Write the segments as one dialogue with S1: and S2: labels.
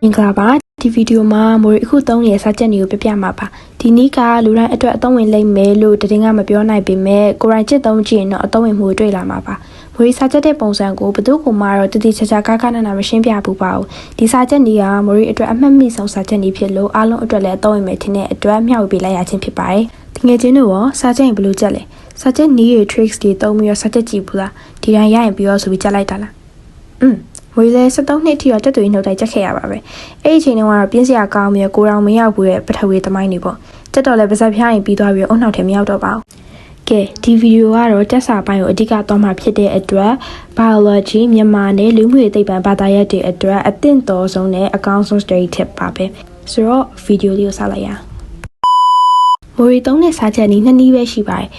S1: မင်္ဂလာပါဒီဗီဒီယိုမှာမိုးရီအခုသုံးနေတဲ့စာချက်တွေကိုပြပြမှာပါဒီနေ့ကလူတိုင်းအတွက်အသုံးဝင်လိမ့်မယ်လို့တရင်ကမပြောနိုင်ပေမဲ့ကိုရိုင်းချစ်သုံးကြည့်ရင်တော့အသုံးဝင်မှုတွေ့လာမှာပါမိုးရီစာချက်တဲ့ပုံစံကိုဘယ်သူ့ကိုမှတော့တတိချာချာကားကားနာနာမရှင်းပြဘူးပါဘူးဒီစာချက်တွေကမိုးရီအတွက်အမှတ်မိဆုံးစာချက်တွေဖြစ်လို့အားလုံးအတွက်လည်းအသုံးဝင်မယ်ထင်တဲ့အတွက်မျှဝေပေးလိုက်ရခြင်းဖြစ်ပါတယ်ဒီငယ်ချင်းတို့ရောစာချက်ရင်ဘယ်လိုချက်လဲစာချက်နီးရ tricks တွေသုံးပြီးတော့စာချက်ကြည့်ဘူးလားဒီတိုင်းရရင်ပြီးတော့ဆိုပြီးချက်လိုက်တာလားဝေလဲ73နှစ်ထိတော့တက်သွေးနှုတ်တိုင်းချက်ခဲ့ရပါပဲအဲ့ဒီအချိန်တုန်းကတော့ပြင်းစရာကောင်းပြီးကိုရောင်မရောက်ဘူးရဲ့ပထဝီသမိုင်းတွေပေါ့တက်တော့လဲပါဇက်ဖျားရင်ပြီးသွားပြီးအုံနောက်ထဲမရောက်တော့ပါဘူးကဲဒီဗီဒီယိုကတော့တက်စာပိုင်းကိုအဓိကသွားမှာဖြစ်တဲ့အတွက် biology မြန်မာနဲ့လူမှုရေးသိပ္ပံဘာသာရပ်တွေအတွက်အသင့်တော်ဆုံးနဲ့အကောင်းဆုံး study tip ပါပဲဆိုတော့ဗီဒီယိုလေးကိုစလိုက်ရအောင်မိုရီသုံးတဲ့စာချက်นี้နှစ်နည်းပဲရှိပါတယ်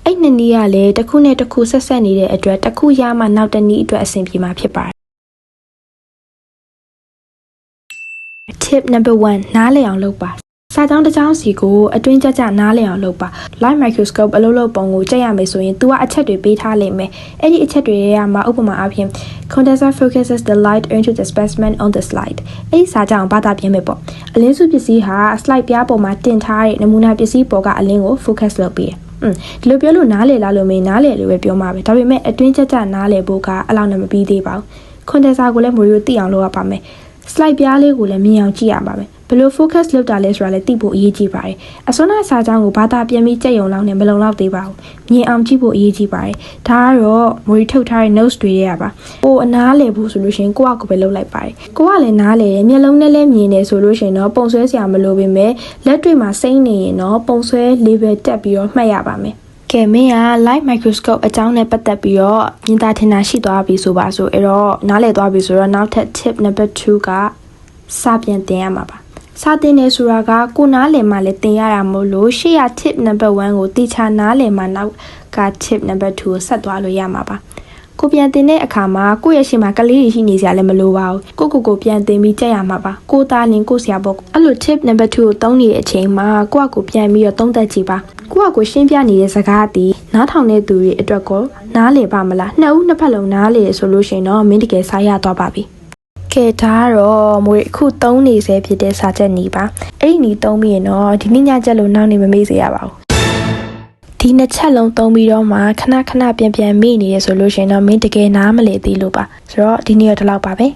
S1: အဲ့နှစ်နည်းကလည်းတစ်ခုနဲ့တစ်ခုဆက်ဆက်နေတဲ့အတွက်တစ်ခုရမှနောက်တစ်နည်းအတွက်အဆင်ပြေမှာဖြစ်ပါတယ်Tip number 1နားလည်အောင်လုပ်ပါစာကြောင်းတစ်ကြောင်းစီကိုအတွင်းကြနားလည်အောင်လုပ်ပါ light microscope အလုပ်လုပ်ပုံကိုကြည့်ရမယ်ဆိုရင် तू ကအချက်တွေပေးထားလိမ့်မယ်အဲ့ဒီအချက်တွေရဲ့မှာဥပမာအဖြစ် condenser focuses the light into the specimen on the slide အဲ့ဒီစာကြောင်းဘာသာပြင်မယ်ပေါ့အလင်းစုပစ္စည်းဟာ slide ပြားပေါ်မှာတင်ထားတဲ့နမူနာပစ္စည်းပေါ်ကအလင်းကို focus လုပ်ပေးတယ်ဒီလိုပြောလို့နားလည်လားလို့မေးနားလည်လို့ပဲပြောမှာပဲဒါပေမဲ့အတွင်းကြနားလည်ဖို့ကအလောက်နဲ့မပြီးသေးပါဘူး condenser ကိုလည်းမရိုးသိအောင်လုပ်ရပါမယ်slide ပြားလေးကိုလည်းမြင်အောင်ကြည့်ရပါမယ်ဘယ်လို focus လုပ်တာလဲဆိုတာလည်းသိဖို့အရေးကြီးပါတယ်အစွမ်းနာစာကြောင်းကိုဘာသာပြန်ပြီးကြက်ရုံလောက်နဲ့မလုံလောက်သေးပါဘူးမြင်အောင်ကြည့်ဖို့အရေးကြီးပါတယ်ဒါကတော့မိုရီထုတ်ထားတဲ့ notes တွေရပါပိုအနားလည်ဖို့ဆိုလို့ရှိရင်ကိုယ့်အကိုပဲလုပ်လိုက်ပါတယ်ကိုကလည်းနားလည်တယ်မျက်လုံးနဲ့လည်းမြင်တယ်ဆိုလို့ရှိရင်တော့ပုံဆွဲစရာမလိုပေမဲ့လက်တွေ့မှာစိမ့်နေရင်တော့ပုံဆွဲ label တက်ပြီးတော့မှတ်ရပါမယ်ကဲမင်းက light microscope အကြောင်းနဲ့ပတ်သက်ပြီးတော့မြင်သာထင်သာရှိသွားပြီဆိုပါဆိုအဲ့တော့နားလည်သွားပြီဆိုတော့နောက်ထပ် tip number 2ကစာပြန်သင်ရမှာပါစာသင်နေဆိုတာကကိုနားလည်မှလည်းသင်ရတာမို့လို့ရှေ့ရ tip number 1ကိုတိချာနားလည်မှနောက်က tip number 2ကိုဆက်သွားလို့ရမှာပါကိုပြန်သင်တဲ့အခါမှာကိုယ့်ရဲ့ရှေ့မှာကလေးတွေရှိနေစရာလည်းမလိုပါဘူးကိုပြန်သင်ပြီးကြက်ရမှာပါကိုသားလင်ကိုဆရာပေါ့အဲ့လို tip number 2ကိုသုံးနေတဲ့အချိန်မှာကိုပြန်ပြီးတော့သုံးသပ်ကြည့်ပါကိုရှင်းပြနေတဲ့စကားအတီးနားထောင်တဲ့သူတွေအတွက်ကိုနားလည်ပါမလားနှစ်ဦးနှစ်ဖက်လုံးနားလည်ဆိုလို့ရှိရင်တော့မင်းတကယ်စားရသွားပါပြီကဲဒါကတော့မွေအခုသုံးနေစေဖြစ်တဲ့စာချက်နီးပါအဲ့ဒီနီးသုံးပြီးရင်တော့ဒီနေ့ညချက်လို့နောက်နေမမေ့စေရပါဘူးဒီနှစ်ချက်လုံးသုံးပြီးတော့မှခဏပြန်မေ့နေရဆိုလို့ရှိရင်တော့မင်းတကယ်နားမလည်သေးလို့ပါဆိုတော့ဒီနေ့တော့ဒီလောက်ပါပဲ